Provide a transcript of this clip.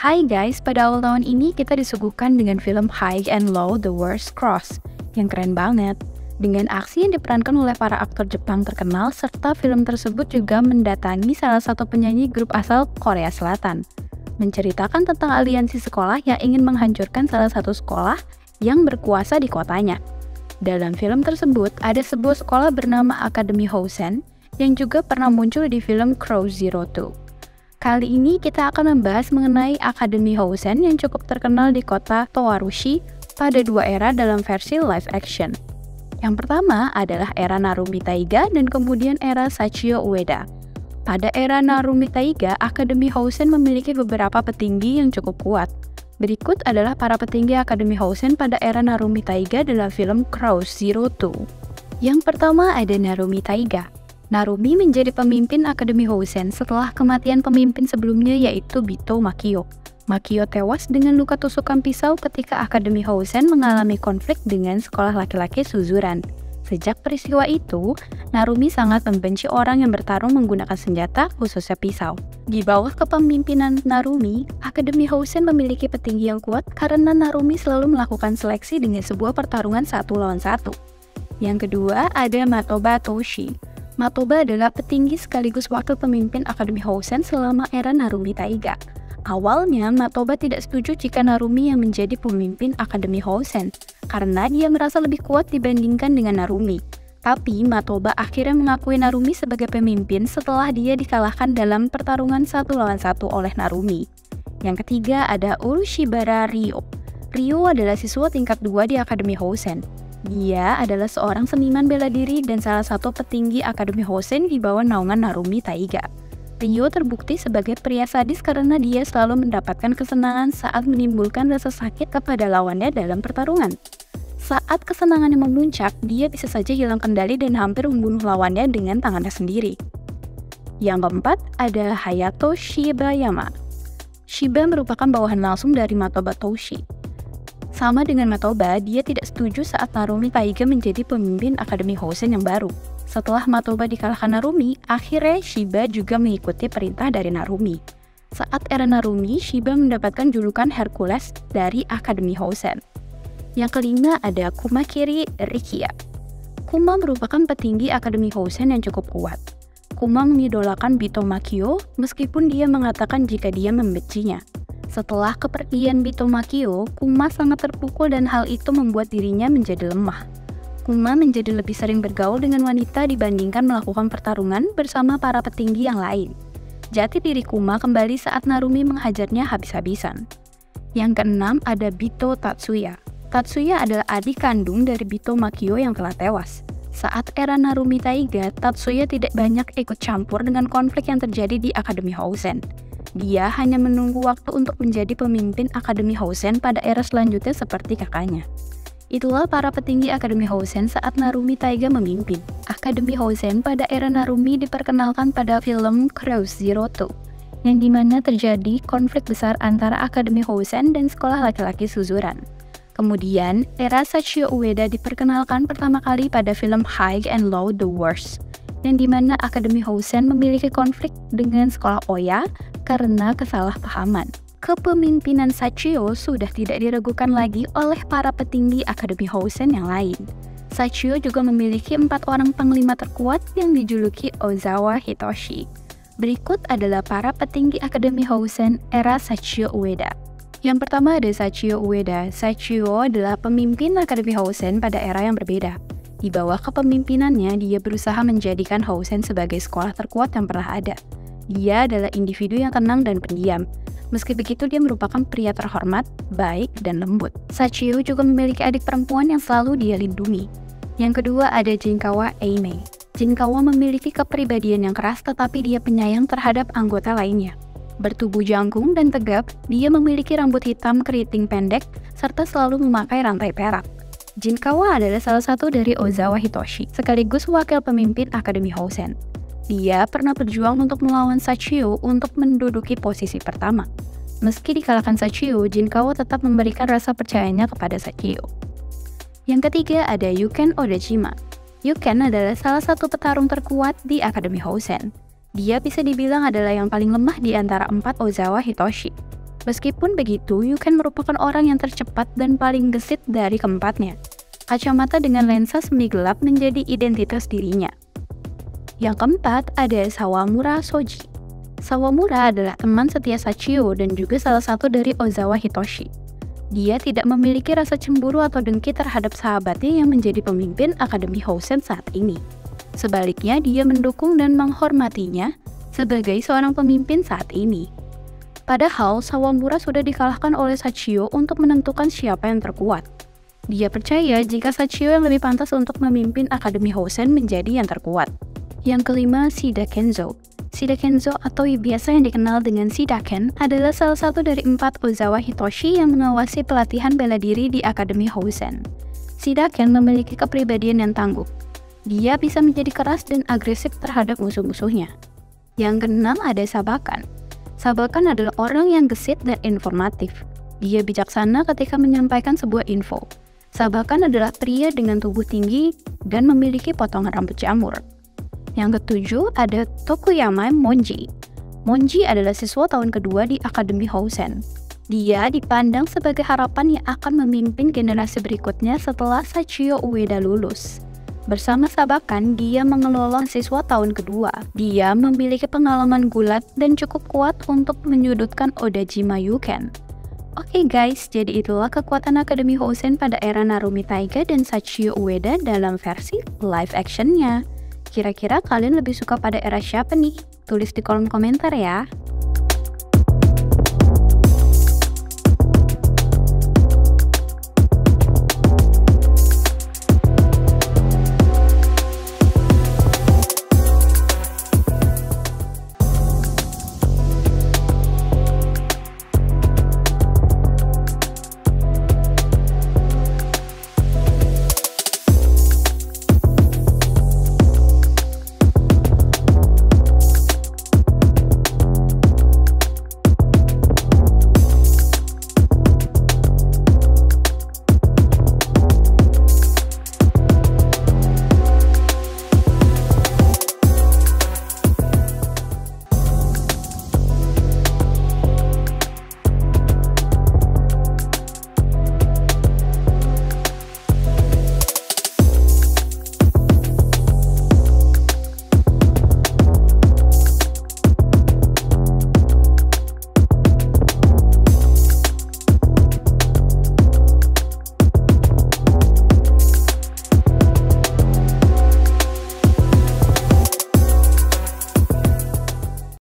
Hai guys, pada awal tahun ini kita disuguhkan dengan film High and Low The World's Cross yang keren banget. Dengan aksi yang diperankan oleh para aktor Jepang terkenal, serta film tersebut juga mendatangi salah satu penyanyi grup asal Korea Selatan. Menceritakan tentang aliansi sekolah yang ingin menghancurkan salah satu sekolah yang berkuasa di kotanya. Dalam film tersebut, ada sebuah sekolah bernama Akademi Hosen yang juga pernah muncul di film Crow Zero 2. Kali ini kita akan membahas mengenai Akademi Hosen yang cukup terkenal di kota Towarushi pada dua era dalam versi live action. Yang pertama adalah era Narumi Taiga dan kemudian era Sachio Ueda. Pada era Narumi Taiga, Akademi Hosen memiliki beberapa petinggi yang cukup kuat. Berikut adalah para petinggi Akademi Hosen pada era Narumi Taiga dalam film Crow Zero 2. Yang pertama ada Narumi Taiga. Narumi menjadi pemimpin Akademi Hosen setelah kematian pemimpin sebelumnya yaitu Bito Makio. Makio tewas dengan luka tusukan pisau ketika Akademi Hosen mengalami konflik dengan sekolah laki-laki Suzuran. Sejak peristiwa itu, Narumi sangat membenci orang yang bertarung menggunakan senjata, khususnya pisau. Di bawah kepemimpinan Narumi, Akademi Hosen memiliki petinggi yang kuat karena Narumi selalu melakukan seleksi dengan sebuah pertarungan 1 lawan 1. Yang kedua ada Matoba Toshi. Matoba adalah petinggi sekaligus wakil pemimpin Akademi Hosen selama era Narumi Taiga. Awalnya, Matoba tidak setuju jika Narumi yang menjadi pemimpin Akademi Hosen, karena dia merasa lebih kuat dibandingkan dengan Narumi. Tapi, Matoba akhirnya mengakui Narumi sebagai pemimpin setelah dia dikalahkan dalam pertarungan 1 lawan 1 oleh Narumi. Yang ketiga ada Urushibara Ryo. Ryo adalah siswa tingkat 2 di Akademi Hosen. Dia adalah seorang seniman bela diri dan salah satu petinggi Akademi Hosen di bawah naungan Narumi Taiga. Ryo terbukti sebagai pria sadis karena dia selalu mendapatkan kesenangan saat menimbulkan rasa sakit kepada lawannya dalam pertarungan. Saat kesenangannya memuncak, dia bisa saja hilang kendali dan hampir membunuh lawannya dengan tangannya sendiri. Yang keempat ada Hayato Shibayama. Shiba merupakan bawahan langsung dari Matoba Toshi. Sama dengan Matoba, dia tidak setuju saat Narumi Taiga menjadi pemimpin Akademi Hosen yang baru. Setelah Matoba dikalahkan Narumi, akhirnya Shiba juga mengikuti perintah dari Narumi. Saat era Narumi, Shiba mendapatkan julukan Hercules dari Akademi Hosen. Yang kelima ada Kumakiri Rikiya. Kuma merupakan petinggi Akademi Hosen yang cukup kuat. Kuma mengidolakan Bito Makio meskipun dia mengatakan jika dia membencinya. Setelah kepergian Bito Makio, Kuma sangat terpukul dan hal itu membuat dirinya menjadi lemah. Kuma menjadi lebih sering bergaul dengan wanita dibandingkan melakukan pertarungan bersama para petinggi yang lain. Jati diri Kuma kembali saat Narumi menghajarnya habis-habisan. Yang keenam ada Bito Tatsuya. Tatsuya adalah adik kandung dari Bito Makio yang telah tewas. Saat era Narumi Taiga, Tatsuya tidak banyak ikut campur dengan konflik yang terjadi di Akademi Hosen. Dia hanya menunggu waktu untuk menjadi pemimpin Akademi Hosen pada era selanjutnya seperti kakaknya. Itulah para petinggi Akademi Hosen saat Narumi Taiga memimpin. Akademi Hosen pada era Narumi diperkenalkan pada film Crow Zero 2, yang dimana terjadi konflik besar antara Akademi Hosen dan sekolah laki-laki Suzuran. Kemudian, era Sachio Ueda diperkenalkan pertama kali pada film High and Low The Worst, yang dimana Akademi Hosen memiliki konflik dengan sekolah Oya karena kesalahpahaman. Kepemimpinan Sachio sudah tidak diragukan lagi oleh para petinggi Akademi Hosen yang lain. Sachio juga memiliki 4 orang panglima terkuat yang dijuluki Ozawa Hitoshi. Berikut adalah para petinggi Akademi Hosen era Sachio Ueda. Yang pertama ada Sachio Ueda. Sachio adalah pemimpin Akademi Hosen pada era yang berbeda. Di bawah kepemimpinannya, dia berusaha menjadikan Hosen sebagai sekolah terkuat yang pernah ada. Dia adalah individu yang tenang dan pendiam. Meski begitu, dia merupakan pria terhormat, baik, dan lembut. Sachio juga memiliki adik perempuan yang selalu dia lindungi. Yang kedua ada Jinkawa Eimei. Jinkawa memiliki kepribadian yang keras tetapi dia penyayang terhadap anggota lainnya. Bertubuh jangkung dan tegap, dia memiliki rambut hitam keriting pendek serta selalu memakai rantai perak. Jinkawa adalah salah satu dari Ozawa Hitoshi, sekaligus wakil pemimpin Akademi Hosen. Dia pernah berjuang untuk melawan Sachio untuk menduduki posisi pertama. Meski dikalahkan Sachio, Jinkawa tetap memberikan rasa percayanya kepada Sachio. Yang ketiga ada Yuken Odajima. Yuken adalah salah satu petarung terkuat di Akademi Hosen. Dia bisa dibilang adalah yang paling lemah di antara 4 Ozawa Hitoshi. Meskipun begitu, Yuken merupakan orang yang tercepat dan paling gesit dari keempatnya. Kacamata dengan lensa semi gelap menjadi identitas dirinya. Yang keempat ada Sawamura Shoji. Sawamura adalah teman setia Sachio dan juga salah satu dari Ozawa Hitoshi. Dia tidak memiliki rasa cemburu atau dengki terhadap sahabatnya yang menjadi pemimpin Akademi Housen saat ini. Sebaliknya, dia mendukung dan menghormatinya sebagai seorang pemimpin saat ini. Padahal, Sawamura sudah dikalahkan oleh Sachio untuk menentukan siapa yang terkuat. Dia percaya jika Sachio yang lebih pantas untuk memimpin Akademi Housen menjadi yang terkuat. Yang kelima, Shida Kenzo. Shida Kenzo atau biasa yang dikenal dengan Shida Ken adalah salah satu dari 4 Ozawa Hitoshi yang mengawasi pelatihan bela diri di Akademi Housen. Shida Ken memiliki kepribadian yang tangguh. Dia bisa menjadi keras dan agresif terhadap musuh-musuhnya. Yang keenam ada Sabakan. Sabakan adalah orang yang gesit dan informatif. Dia bijaksana ketika menyampaikan sebuah info. Sabakan adalah pria dengan tubuh tinggi dan memiliki potongan rambut jamur. Yang ketujuh ada Tokuyama Monji. Monji adalah siswa tahun kedua di Akademi Housen. Dia dipandang sebagai harapan yang akan memimpin generasi berikutnya setelah Sachio Ueda lulus. Bersama Sabakan, dia mengelola siswa tahun kedua. Dia memiliki pengalaman gulat dan cukup kuat untuk menyudutkan Odajima Yuken. Oke guys, jadi itulah kekuatan Akademi Housen pada era Narumi Taiga dan Sachio Ueda dalam versi live actionnya. Kira-kira kalian lebih suka pada era siapa nih? Tulis di kolom komentar ya.